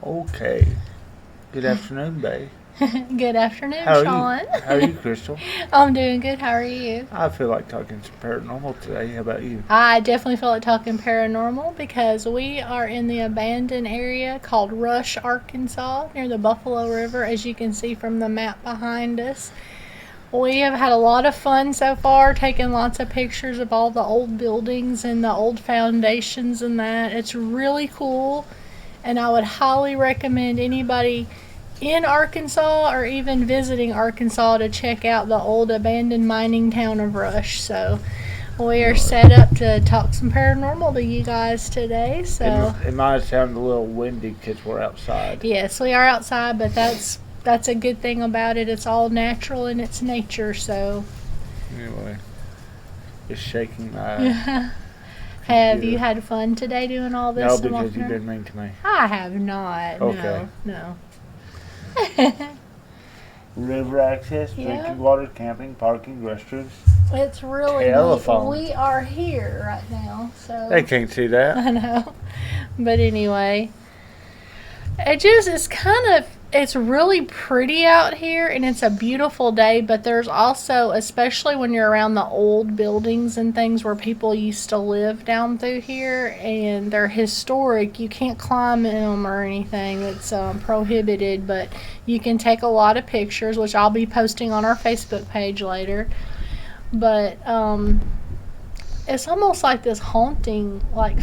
Okay. Good afternoon, Bay. Good afternoon, How are you? Sean. How are you, Crystal? I'm doing good. How are you? I feel like talking some paranormal today. How about you? I definitely feel like talking paranormal because we are in the abandoned area called Rush, Arkansas, near the Buffalo River, as you can see from the map behind us. We have had a lot of fun so far, taking lots of pictures of all the old buildings and the old foundations and that. It's really cool, and I would highly recommend anybody in Arkansas or even visiting Arkansas to check out the old abandoned mining town of Rush. So we are set up to talk some paranormal to you guys today. So It might sound a little windy because we're outside. yes, we are outside, but that's a good thing about it. It's all natural in its nature. So Anyway, just shaking my. have you had fun today doing all this? No, and because walking you've around? been mean to me. I have not. Okay. No. River access, Yeah. drinking water, camping, parking, restrooms. It's really Telephone. neat. We are here right now, so They can't see that. I know. But anyway, it's really pretty out here and it's a beautiful day, but there's also, especially when you're around the old buildings and things where people used to live down through here and they're historic, you can't climb in them or anything. It's prohibited, but you can take a lot of pictures, which I'll be posting on our Facebook page later. But it's almost like this haunting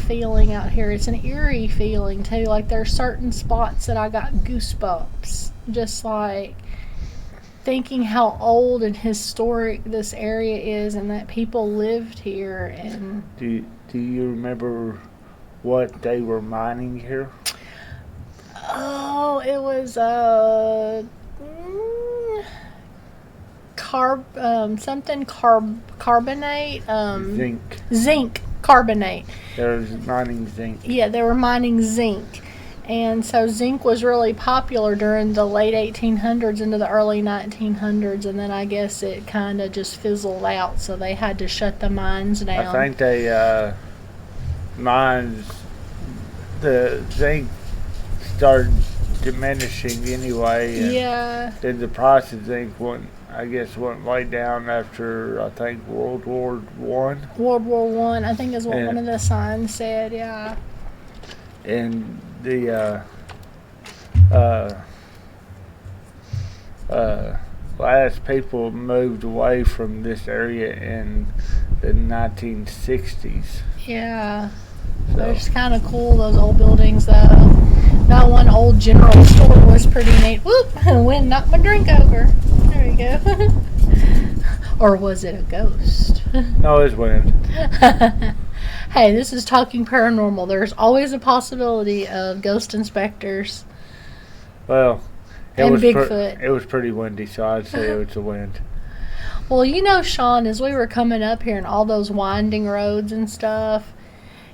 feeling out here. It's an eerie feeling too. Like there's certain spots that I got goosebumps, just like thinking how old and historic this area is and that people lived here. And Do you remember what they were mining here? oh, it was carbonate, zinc carbonate. There's mining zinc. Yeah, they were mining zinc. And so zinc was really popular during the late 1800s into the early 1900s, and then I guess it kind of just fizzled out, so they had to shut the mines down. I think they mines the zinc started diminishing anyway. And Yeah. then the price of zinc went way down after I think World War One. World War One, I think is what And- one of the signs said. Yeah. And the last people moved away from this area in the 1960s. Yeah. So They're just kind of cool, those old buildings, though. That one old general store was pretty neat. Whoop! Wind knocked my drink over. There we go. Or was it a ghost? no, it's wind. Hey, this is Talking Paranormal. There's always a possibility of ghost inspectors. Well, And Bigfoot. it was pretty windy, so I'd say it was the wind. Well, you know, Sean, as we were coming up here and all those winding roads and stuff,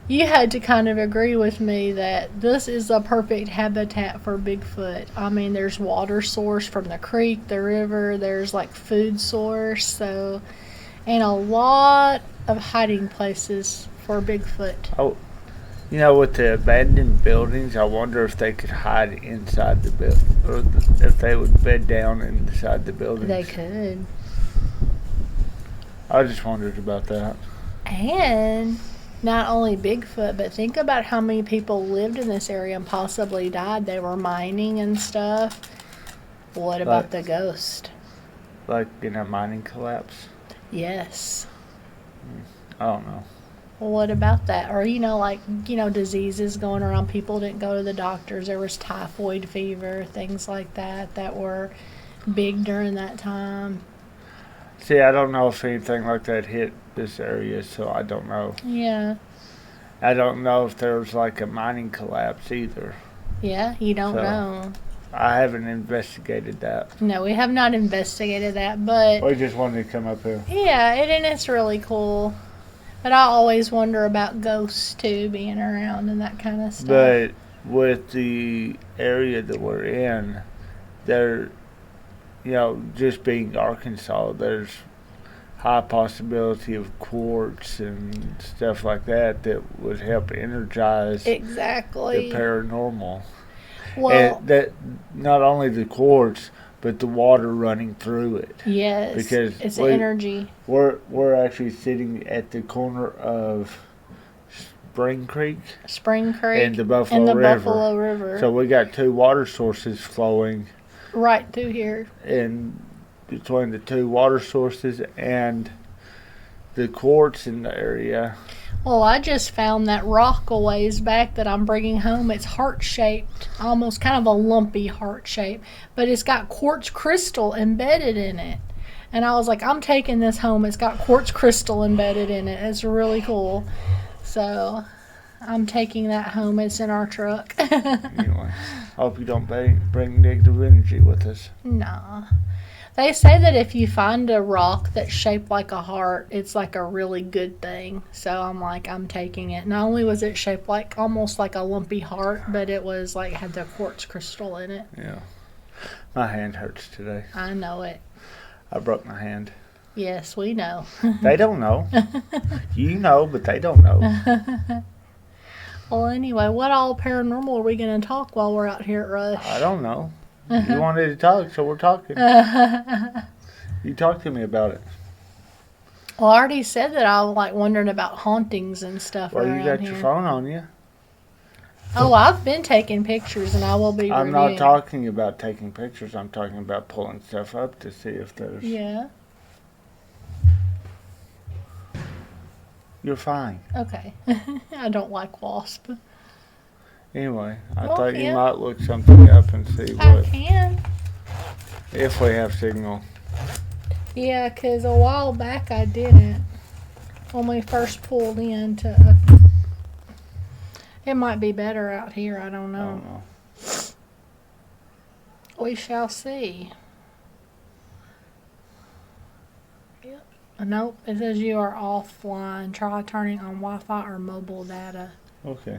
you had to kind of agree with me that this is a perfect habitat for Bigfoot. I mean, there's water source from the creek, the river, there's food source, so, and a lot of hiding places for Bigfoot. Oh, with the abandoned buildings, I wonder if they could hide inside the building, or if they would bed down inside the buildings. They could. I just wondered about that. And not only Bigfoot, but think about how many people lived in this area and possibly died. They were mining and stuff. What about the ghost? Like in a mining collapse? Yes. I don't know. Well, what about that? Or, diseases going around. People didn't go to the doctors. There was typhoid fever, things like that were big during that time. See, I don't know if anything like that hit this area, so I don't know. Yeah. I don't know if there was a mining collapse either. Yeah, you don't know. I haven't investigated that. No, we have not investigated that, but We just wanted to come up here. yeah, and it's really cool. But I always wonder about ghosts too being around and that kind of stuff. But with the area that we're in, there, just being Arkansas, there's high possibility of quartz and stuff like that would help energize Exactly. the paranormal. Well, And that not only the quartz, but the water running through it. yes, Because it's we- energy. We're actually sitting at the corner of Spring Creek Spring Creek and the Buffalo and the River. Buffalo River, So we got two water sources flowing right through here. in between the two water sources and the quartz in the area. Well, I just found that rock a ways back that I'm bringing home. It's heart shaped, almost kind of a lumpy heart shape, but it's got quartz crystal embedded in it. And I was like, I'm taking this home. It's got quartz crystal embedded in it. It's really cool. So I'm taking that home. It's in our truck. Anyway, hope you don't bring negative energy with us. Nah. They say that if you find a rock that's shaped like a heart, it's like a really good thing. So I'm like, I'm taking it. Not only was it shaped like almost like a lumpy heart, but it was like had the quartz crystal in it. Yeah. My hand hurts today. I know it. I broke my hand. Yes, we know. They don't know. You know, but they don't know. Well, anyway, what all paranormal are we going to talk while we're out here at Rush? I don't know. You wanted to talk, so we're talking. You talk to me about it. Well, I already said that I was like wondering about hauntings and stuff Well, around you got here. your phone on you. Oh, I've been taking pictures and I will be I'm reviewing. not talking about taking pictures. I'm talking about pulling stuff up to see if there's... Yeah. You're fine. Okay. I don't like wasp. Anyway, I Well, thought yeah. you might look something up and see I what... can. If we have signal. Yeah, 'cause a while back I didn't. When we first pulled in to... it might be better out here. I don't I know. don't know. We shall see. Yep. Nope. It says you are offline. Try turning on Wi-Fi or mobile data. Okay.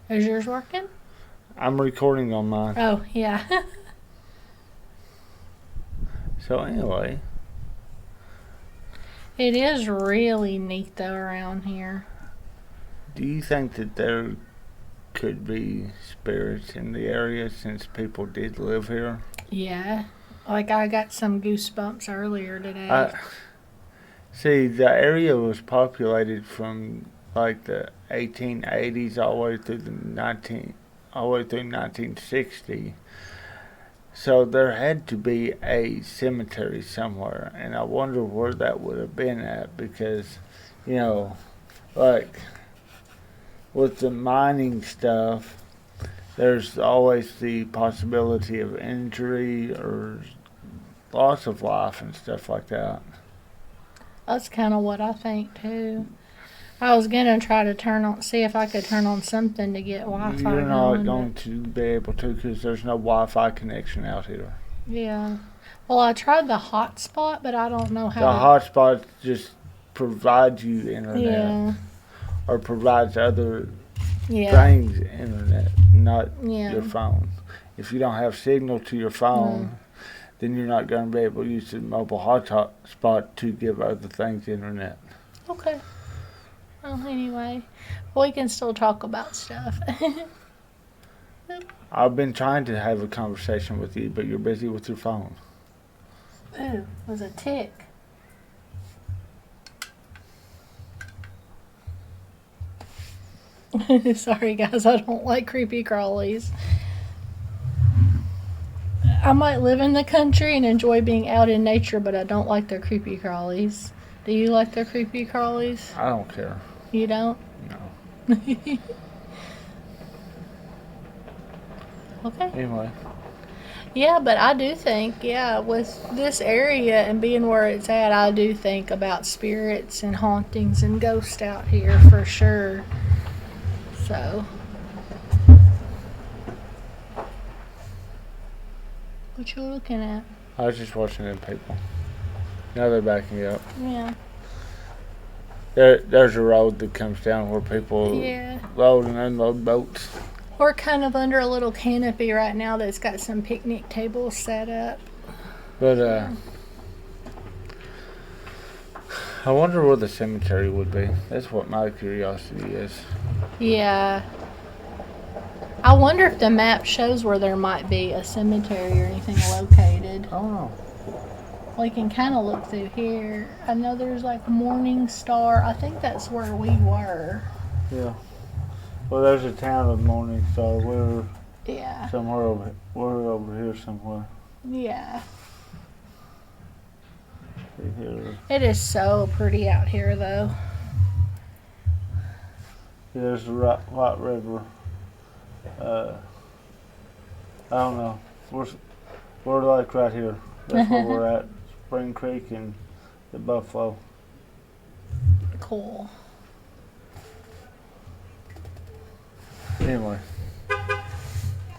Is yours working? I'm recording on mine. Oh, yeah. So anyway, It is really neat though around here. do you think that there could be spirits in the area since people did live here? Yeah. Like I got some goosebumps earlier today. See, the area was populated from like the 1880s all the way through all the way through 1960. So there had to be a cemetery somewhere, and I wonder where that would have been at because, you know, like with the mining stuff, there's always the possibility of injury or loss of life and stuff like that. That's kind of what I think too. I was gonna try to see if I could turn on something to get Wi-Fi You're not going, going but- to be able to because there's no Wi-Fi connection out here. Yeah. Well, I tried the hotspot, but I don't know The how. hotspot just provides you internet Yeah. or provides other Yeah. things internet, not Yeah. your phone. If you don't have signal to your phone, then you're not going to be able to use the mobile hotspot to give other things internet. Okay. Well, anyway, we can still talk about stuff. I've been trying to have a conversation with you, but you're busy with your phone. Ooh, was a tick. Sorry, guys, I don't like creepy crawlies. I might live in the country and enjoy being out in nature, but I don't like their creepy crawlies. Do you like their creepy crawlies? I don't care. You don't? No. Okay. Anyway, Yeah, but I do think, with this area and being where it's at, I do think about spirits and hauntings and ghosts out here for sure. So. What you looking at? I was just watching them people. Now they're backing up. Yeah. There's a road that comes down where people Yeah. load and unload boats. We're kind of under a little canopy right now that's got some picnic tables set up. But I wonder where the cemetery would be. That's what my curiosity is. Yeah. I wonder if the map shows where there might be a cemetery or anything located. I don't know. We can kind of look through here. I know there's like Morning Star. I think that's where we were. Yeah. Well, there's a town of Morning Star. We're Yeah. somewhere over. We're over here somewhere. Yeah. See here. It is so pretty out here, though. There's the White River. I don't know. We're like right here. That's where we're at. Spring Creek and the Buffalo. Cool. Anyway.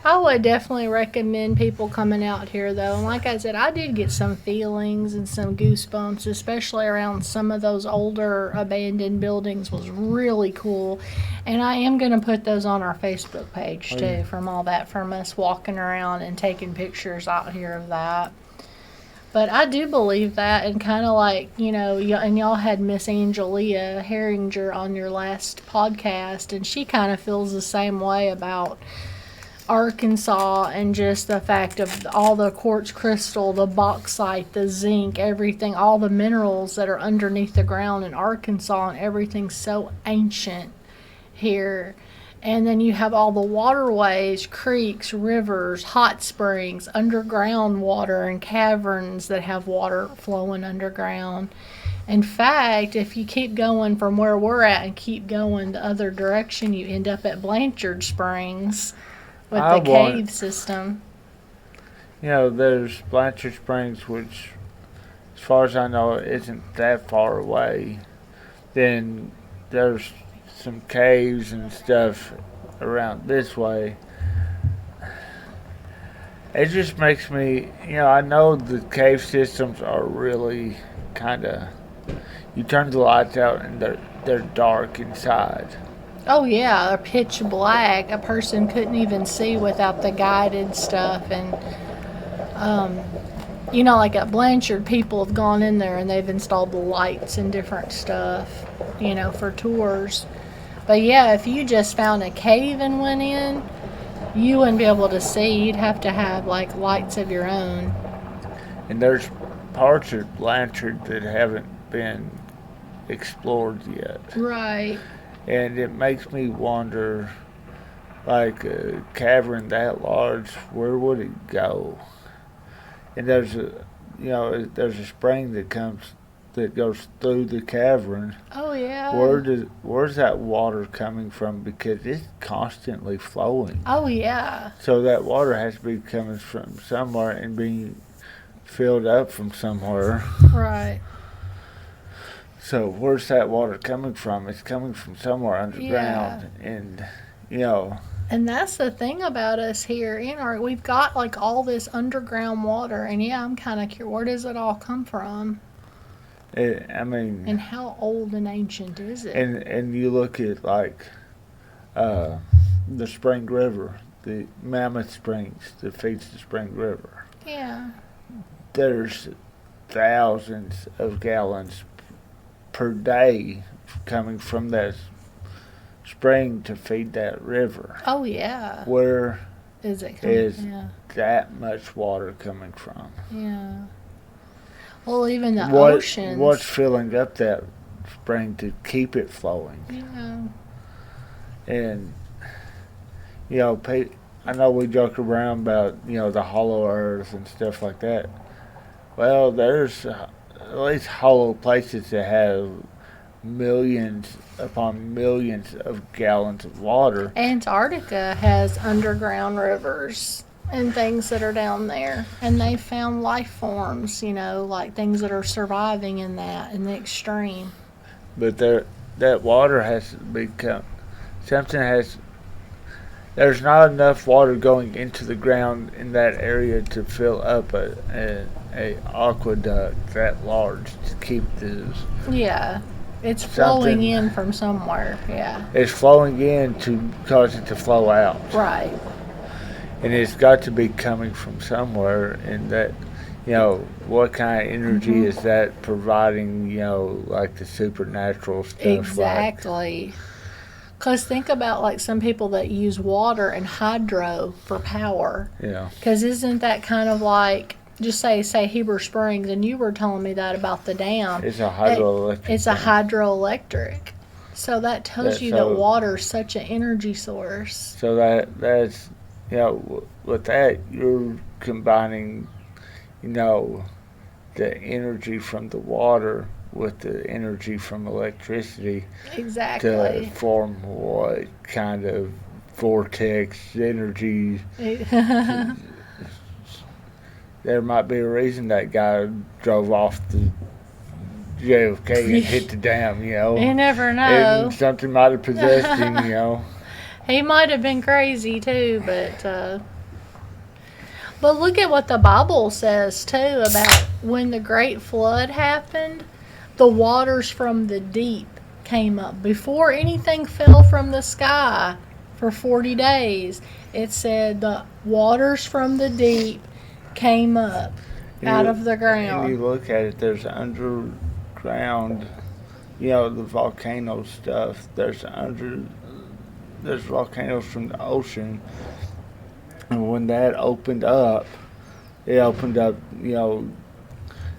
I would definitely recommend people coming out here, though. And like I said, I did get some feelings and some goosebumps, especially around some of those older abandoned buildings. Was really cool. And I am going to put those on our Facebook page, too, yeah. from all that, from us walking around and taking pictures out here of that. But I do believe that, and kind of like, you know, and y'all had Miss Angelia Herringer on your last podcast, and she kind of feels the same way about Arkansas and just the fact of all the quartz crystal, the bauxite, the zinc, everything, all the minerals that are underneath the ground in Arkansas, and everything's so ancient here. And then you have all the waterways, creeks, rivers, hot springs, underground water, and caverns that have water flowing underground. In fact, if you keep going from where we're at and keep going the other direction, you end up at Blanchard Springs with the cave system. You know, there's Blanchard Springs, which, as far as I know, isn't that far away. Then there's some caves and stuff around this way. It just makes me, you know, I know the cave systems are really kind of, you turn the lights out and they're dark inside. Oh yeah, they're pitch black. A person couldn't even see without the guided stuff. And you know, like at Blanchard, people have gone in there and they've installed the lights and different stuff, you know, for tours. But yeah, if you just found a cave and went in, you wouldn't be able to see. You'd have to have like lights of your own. And there's parts of Blanchard that haven't been explored yet. Right. And it makes me wonder, like a cavern that large, where would it go? And there's a spring that goes through the cavern. Oh yeah. Where's that water coming from? Because it's constantly flowing. Oh yeah. So that water has to be coming from somewhere and being filled up from somewhere. Right. So where's that water coming from? It's coming from somewhere underground. Yeah. And you know. And that's the thing about us here in our, we've got like all this underground water, and yeah, I'm kind of curious, where does it all come from? And how old and ancient is it? And you look at like the Spring River, the Mammoth Springs that feeds the Spring River. Yeah. There's thousands of gallons per day coming from that spring to feed that river. Oh yeah. Where is it coming? Is that much water coming from? Yeah. Well, even the oceans. What's filling up that spring to keep it flowing? Yeah. And, you know, I know we joke around about, you know, the hollow earth and stuff like that. Well, there's at least hollow places that have millions upon millions of gallons of water. Antarctica has underground rivers and things that are down there, and they found life forms, you know, like things that are surviving in that in the extreme. But that water has become there's not enough water going into the ground in that area to fill up a aqueduct that large to keep this. Yeah. It's flowing in from somewhere, yeah. It's flowing in to cause it to flow out. Right. And it's got to be coming from somewhere, and that, you know, what kind of energy is that providing, you know, like the supernatural stuff? Exactly. Because think about like some people that use water and hydro for power. Yeah. Because isn't that kind of like, just say Heber Springs, and you were telling me that about the dam. It's a hydroelectric. It's a thing. hydroelectric. So that tells you that water is such an energy source. So that's, with that, you're combining, the energy from the water with the energy from electricity Exactly. to form what kind of vortex energy. There might be a reason that guy drove off the JFK and hit the dam, You never know. And something might have possessed him, He might have been crazy too, but look at what the Bible says too about when the great flood happened, the waters from the deep came up. Before anything fell from the sky for 40 days, it said the waters from the deep came up out of the ground. And you look at it, there's underground, the volcano stuff. There's volcanoes from the ocean. And when that opened up, it opened up,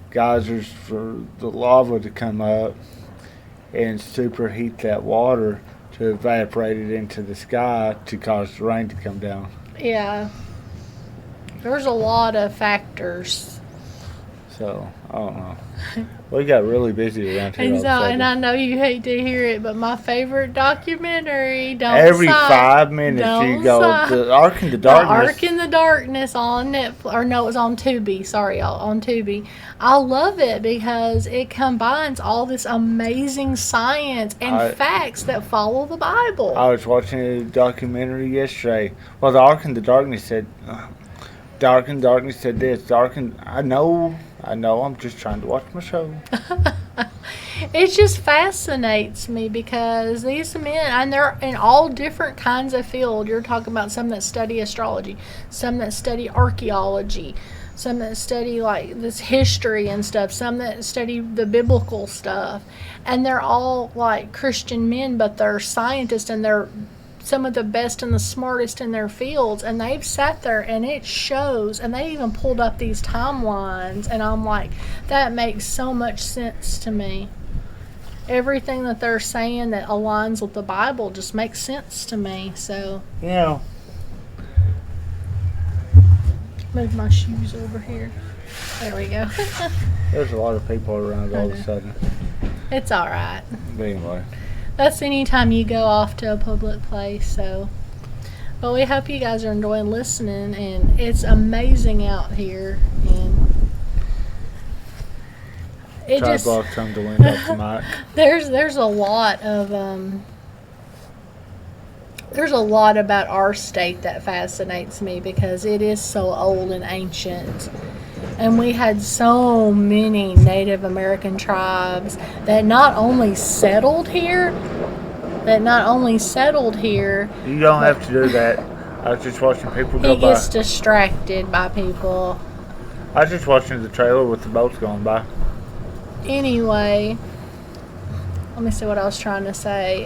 geysers for the lava to come up and superheat that water to evaporate it into the sky to cause the rain to come down. Yeah. There's a lot of factors. So, I don't know. We got really busy around here. And I know you hate to hear it, but my favorite documentary, Every 5 minutes you go, The Ark in the Darkness. The Ark in the Darkness on Netflix, or no, it was on Tubi. Sorry, y'all, on Tubi. I love it because it combines all this amazing science and facts that follow the Bible. I was watching a documentary yesterday. Well, the Ark in the Darkness said, Dark and Darkness said this. I know, I'm just trying to watch my show. It just fascinates me because these men, and they're in all different kinds of field. You're talking about some that study astrology, some that study archaeology, some that study like this history and stuff, some that study the biblical stuff. And they're all like Christian men, but they're scientists and they're some of the best and the smartest in their fields, and they've sat there and it shows, and they even pulled up these timelines, and I'm like, that makes so much sense to me. Everything that they're saying that aligns with the Bible just makes sense to me. So move my shoes over here. There we go. There's a lot of people around all of a sudden. It's all right. But anyway, that's anytime you go off to a public place. So, but we hope you guys are enjoying listening, and it's amazing out here. And it try just to block some the wind off the mic. There's a lot of there's a lot about our state that fascinates me because it is so old and ancient. And we had so many Native American tribes that not only settled here. You don't have to do that. I was just watching people go by. He gets distracted by people. I was just watching the trailer with the boats going by. Anyway, let me see what I was trying to say.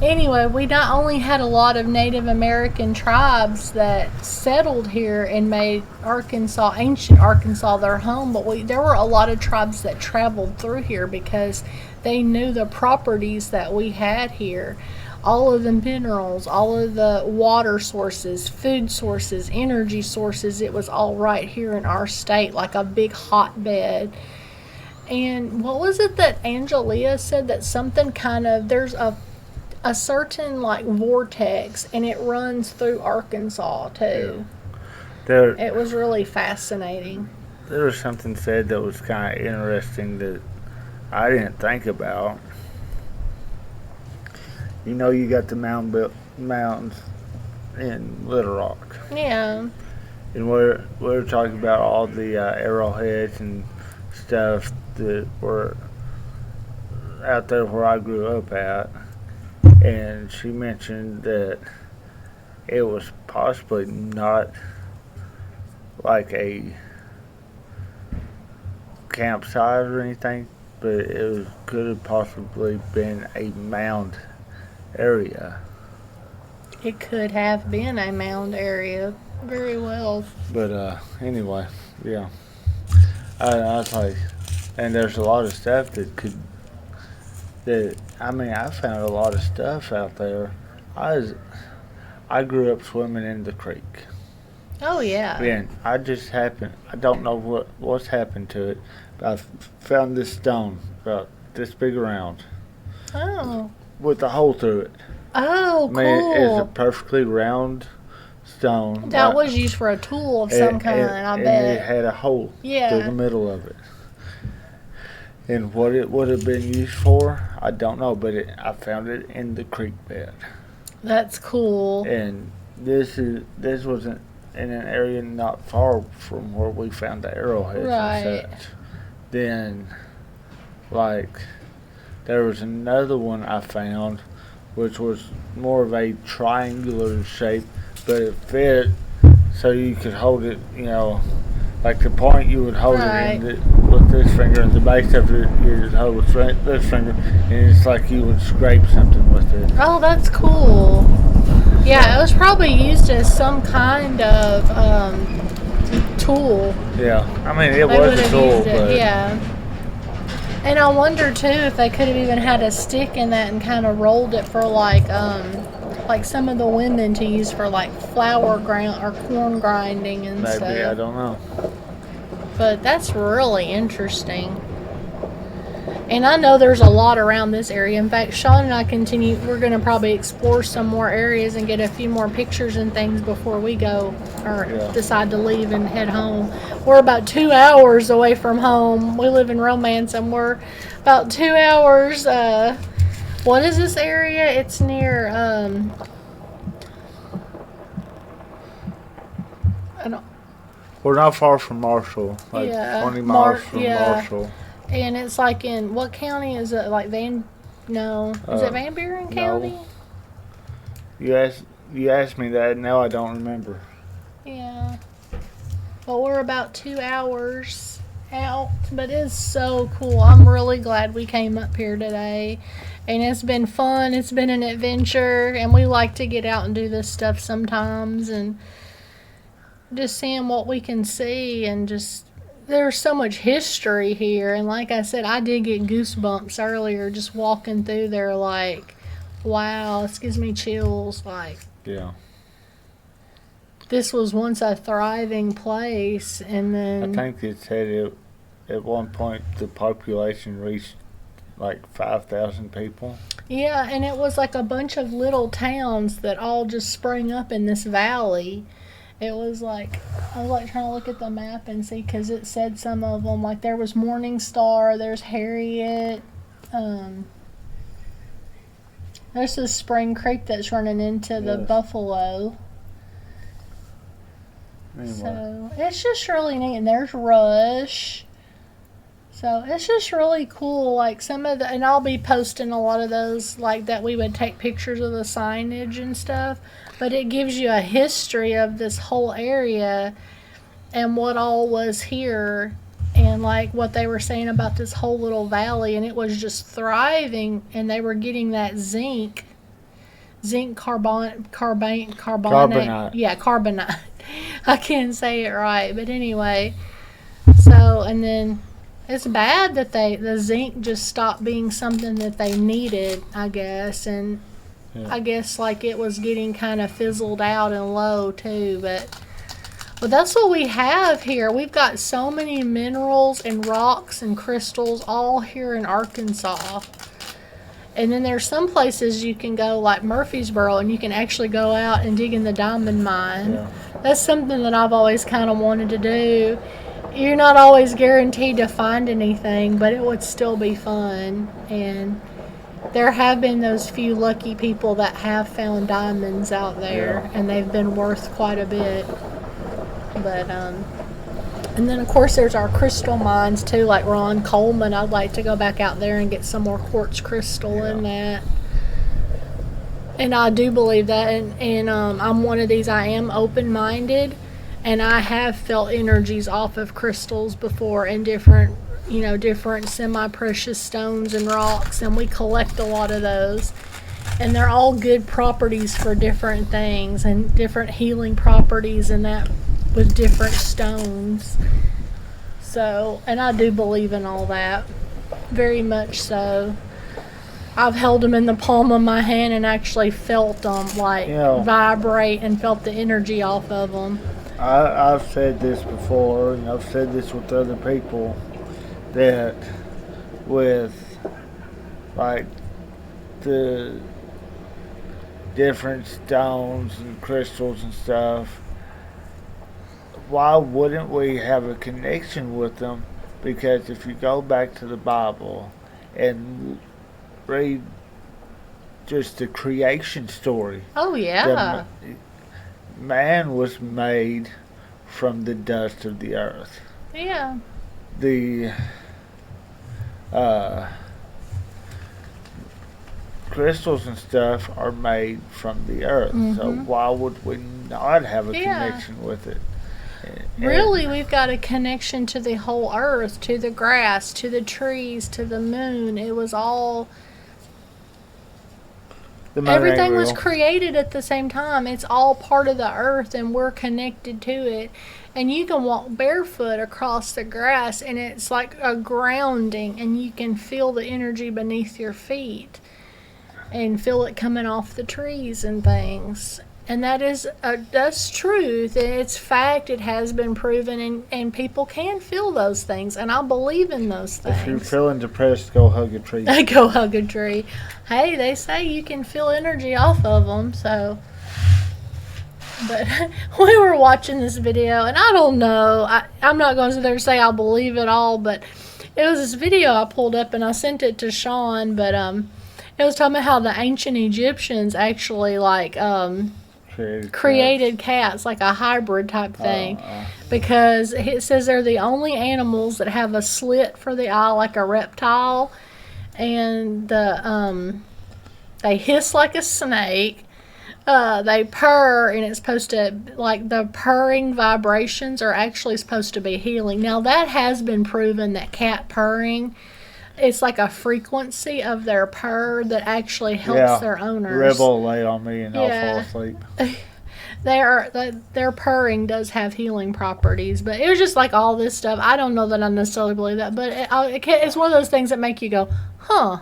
Anyway, we not only had a lot of Native American tribes that settled here and made Arkansas, ancient Arkansas, their home, but there were a lot of tribes that traveled through here because they knew the properties that we had here. All of the minerals, all of the water sources, food sources, energy sources, it was all right here in our state, like a big hotbed. And what was it that Angelia said, that something kind of, there's a certain like vortex and it runs through Arkansas too. Yeah. It was really fascinating. There was something said that was kind of interesting that I didn't think about. You got the mountains in Little Rock. Yeah. And we're talking about all the arrowheads and stuff that were out there where I grew up at. And she mentioned that it was possibly not like a campsite or anything but could have possibly been a mound area. It could have been a mound area. Very well. But anyway, yeah. I was like, and there's a lot of stuff I found a lot of stuff out there. I grew up swimming in the creek. Oh, yeah. And I don't know what's happened to it, but I found this stone about this big around Oh. with a hole through it. Oh, I mean, it's a cool. perfectly round stone. That was used for a tool of some kind, I and bet. it had a hole through the middle of it. And what it would have been used for, I don't know, but I found it in the creek bed. That's cool. And this wasn't in an area not far from where we found the arrowheads and such. Then, like, there was another one I found, which was more of a triangular shape, but it fit so you could hold it, like the point you would hold it with this finger, and the base of it you would hold with this finger, and it's like you would scrape something with it. Oh, that's cool. Yeah, it was probably used as some kind of tool. Yeah, I mean, it They was would a have tool, used it, but yeah. And I wonder too if they could have even had a stick in that and kind of rolled it for like some of the women to use for like flour grind or corn grinding and maybe, stuff. I don't know. But that's really interesting. And I know there's a lot around this area. In fact, Sean and I we're going to probably explore some more areas and get a few more pictures and things before we go or decide to leave and head home. We're about 2 hours away from home. We live in Romance and we're about 2 hours. What is this area? It's near, I don't, We're not far from Marshall, like 20 miles from Marshall. And it's like in, what county is it? Like is it Van Buren County? No. You asked me that, now I don't remember. Yeah. But we're about 2 hours out, but it's so cool. I'm really glad we came up here today. And it's been fun. It's been an adventure, and we like to get out and do this stuff sometimes and just seeing what we can see and just there's so much history here, and like I said, I did get goosebumps earlier just walking through there. Like, wow, this gives me chills. Like, yeah, this was once a thriving place, and then I think it said at one point the population reached like 5,000 people. Yeah, and it was like a bunch of little towns that all just sprang up in this valley. It was like, I was like trying to look at the map and see, because it said some of them, like there was Morning Star, there's Harriet, there's this Spring Creek that's running into the Buffalo. Anyway. So it's just really neat, and there's Rush. So it's just really cool, like and I'll be posting a lot of those, like that we would take pictures of the signage and stuff, but it gives you a history of this whole area and what all was here and like what they were saying about this whole little valley, and it was just thriving, and they were getting that zinc carbonate. Yeah, carbonate. I can't say it right, but anyway. So, and then it's bad that the zinc just stopped being something that they needed, I guess, and I guess like it was getting kind of fizzled out and low too, but that's what we have here. We've got so many minerals and rocks and crystals all here in Arkansas. And then there's some places you can go, like Murfreesboro, and you can actually go out and dig in the diamond mine. Yeah. That's something that I've always kind of wanted to do. You're not always guaranteed to find anything, but it would still be fun. And there have been those few lucky people that have found diamonds out there, and they've been worth quite a bit. But and then of course there's our crystal mines too, like Ron Coleman. I'd like to go back out there and get some more quartz crystal in that. And I do believe that, and I'm one of these. I am open-minded, and I have felt energies off of crystals before in different different semi-precious stones and rocks, and we collect a lot of those. And they're all good properties for different things and different healing properties and that with different stones. So, and I do believe in all that. Very much so. I've held them in the palm of my hand and actually felt them vibrate and felt the energy off of them. I've said this before, and I've said this with other people, that with like the different stones and crystals and stuff, why wouldn't we have a connection with them? Because if you go back to the Bible and read just the creation story, oh yeah, man was made from the dust of the earth. Yeah. The crystals and stuff are made from the earth. Mm-hmm. So why would we not have a connection with it? Really, we've got a connection to the whole earth, to the grass, to the trees, to the moon. It was all... Everything was created at the same time. It's all part of the earth, and we're connected to it. And you can walk barefoot across the grass, and it's like a grounding, and you can feel the energy beneath your feet and feel it coming off the trees and things. And that's truth. It's fact. It has been proven, and people can feel those things, and I believe in those things. If you're feeling depressed, go hug a tree. Go hug a tree. Hey, they say you can feel energy off of them, so. But we were watching this video, and I don't know. I'm not going to sit there and say I believe it all, but it was this video I pulled up, and I sent it to Sean, but it was talking about how the ancient Egyptians actually, created cats, like a hybrid type thing, because it says they're the only animals that have a slit for the eye like a reptile, and they hiss like a snake, they purr, and it's supposed to, the purring vibrations are actually supposed to be healing. Now that has been proven, that cat purring, it's like a frequency of their purr that actually helps their owners. Rebel lay on me and I'll fall asleep. Their purring does have healing properties, but it was just like all this stuff. I don't know that I necessarily believe that, but it's one of those things that make you go, huh?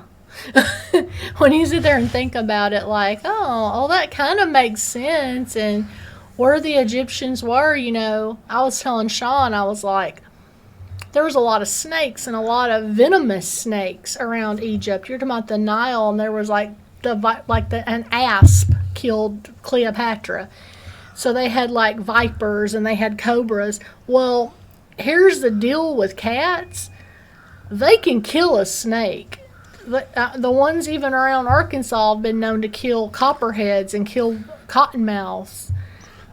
When you sit there and think about it, oh, that kind of makes sense. And where the Egyptians were, I was telling Sean, I was like, there was a lot of snakes and a lot of venomous snakes around Egypt. You're talking about the Nile, and there was an asp killed Cleopatra. So they had vipers and they had cobras. Well, here's the deal with cats. They can kill a snake. The ones even around Arkansas have been known to kill copperheads and kill cottonmouths.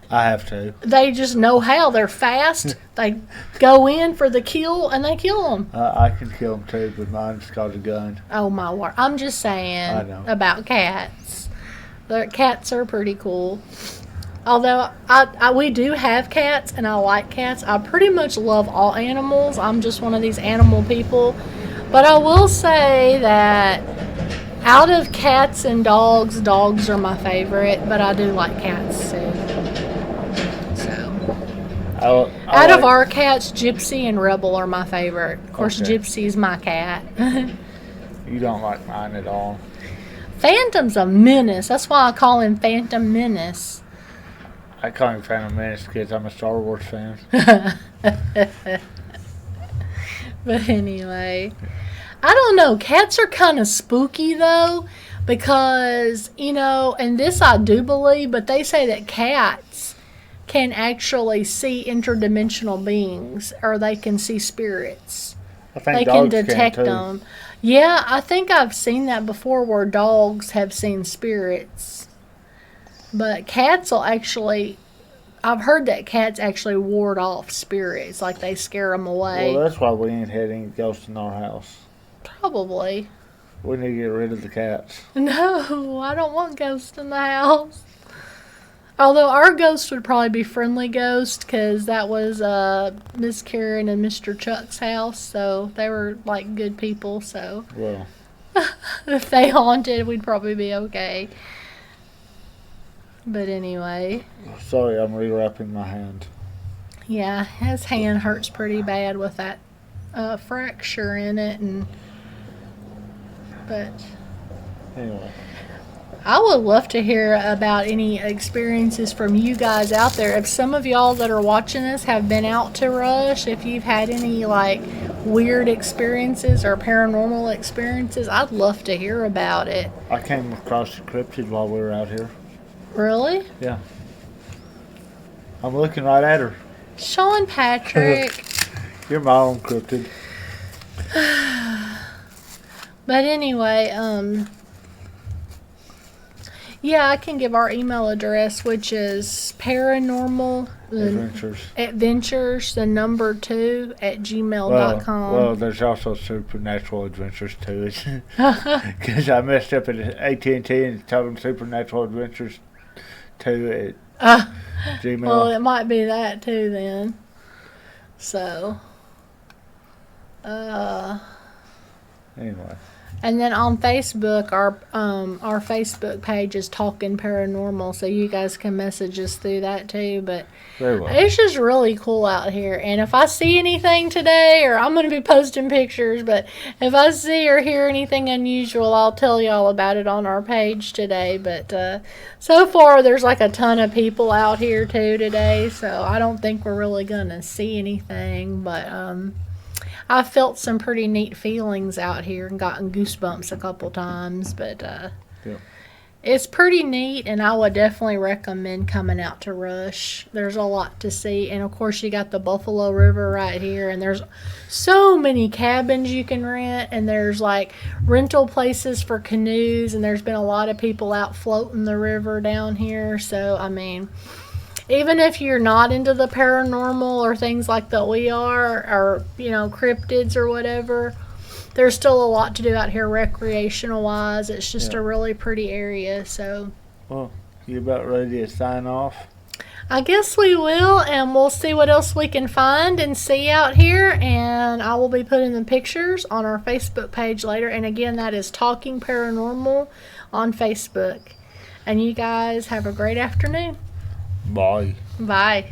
I have to. They just know how. They're fast. They go in for the kill, and they kill them. I can kill them too, but mine's got a gun. Oh, my word. I'm just saying about cats. The cats are pretty cool. Although we do have cats, and I like cats. I pretty much love all animals. I'm just one of these animal people. But I will say that out of cats and dogs are my favorite, but I do like cats too. Out of our cats, Gypsy and Rebel are my favorite. Of course, Gypsy's my cat. You don't like mine at all. Phantom's a menace. That's why I call him Phantom Menace. I call him Phantom Menace because I'm a Star Wars fan. But anyway, I don't know. Cats are kind of spooky, though, because, and this I do believe, but they say that cats can actually see interdimensional beings, or they can see spirits. I think they dogs can detect can too. them. Yeah, I think I've seen that before, where dogs have seen spirits. But cats will actually... I've heard that cats actually ward off spirits, like they scare them away. Well, that's why we ain't had any ghosts in our house. Probably. We need to get rid of the cats. No, I don't want ghosts in the house. Although our ghost would probably be Friendly Ghost because that was Miss Karen and Mr. Chuck's house, so they were like good people. So Well, if they haunted, we'd probably be okay. But anyway, sorry, I'm rewrapping my hand. yeah, his hand hurts pretty bad with that fracture in it, but Anyway, I would love to hear about any experiences from you guys out there. If some of y'all that are watching this have been out to Rush, if you've had any like weird experiences or paranormal experiences, I'd love to hear about it. I came across the cryptid while we were out here. Really? Yeah. I'm looking right at her. Sean Patrick. You're my own cryptid. But anyway, yeah, I can give our email address, which is paranormal adventures, the number 2 at gmail.com. Well, there's also supernatural adventures too. Because I messed up at AT&T and told them supernatural adventures 2 at Gmail. Well, it might be that too then. So, Anyway. and then on Facebook, our Facebook page is Talking Paranormal, so you guys can message us through that too. But Very well. it's just really cool out here. And if I see anything today, or I'm going to be posting pictures, but if I see or hear anything unusual, I'll tell y'all about it on our page today. But so far, there's like a ton of people out here too today, so I don't think we're really going to see anything. But I felt some pretty neat feelings out here and gotten goosebumps a couple times, but it's pretty neat, and I would definitely recommend coming out to Rush. There's a lot to see, and of course you got the Buffalo River right here, and there's so many cabins you can rent, and there's like rental places for canoes, and there's been a lot of people out floating the river down here. So I mean, even if you're not into the paranormal or things like that we are, or, you know, cryptids or whatever, there's still a lot to do out here recreational wise. It's just a really pretty area. So, Well, you about ready to sign off? I guess we will, and we'll see what else we can find and see out here. And I will be putting the pictures on our Facebook page later. And again, that is Talking Paranormal on Facebook. And you guys have a great afternoon. Bye. Bye.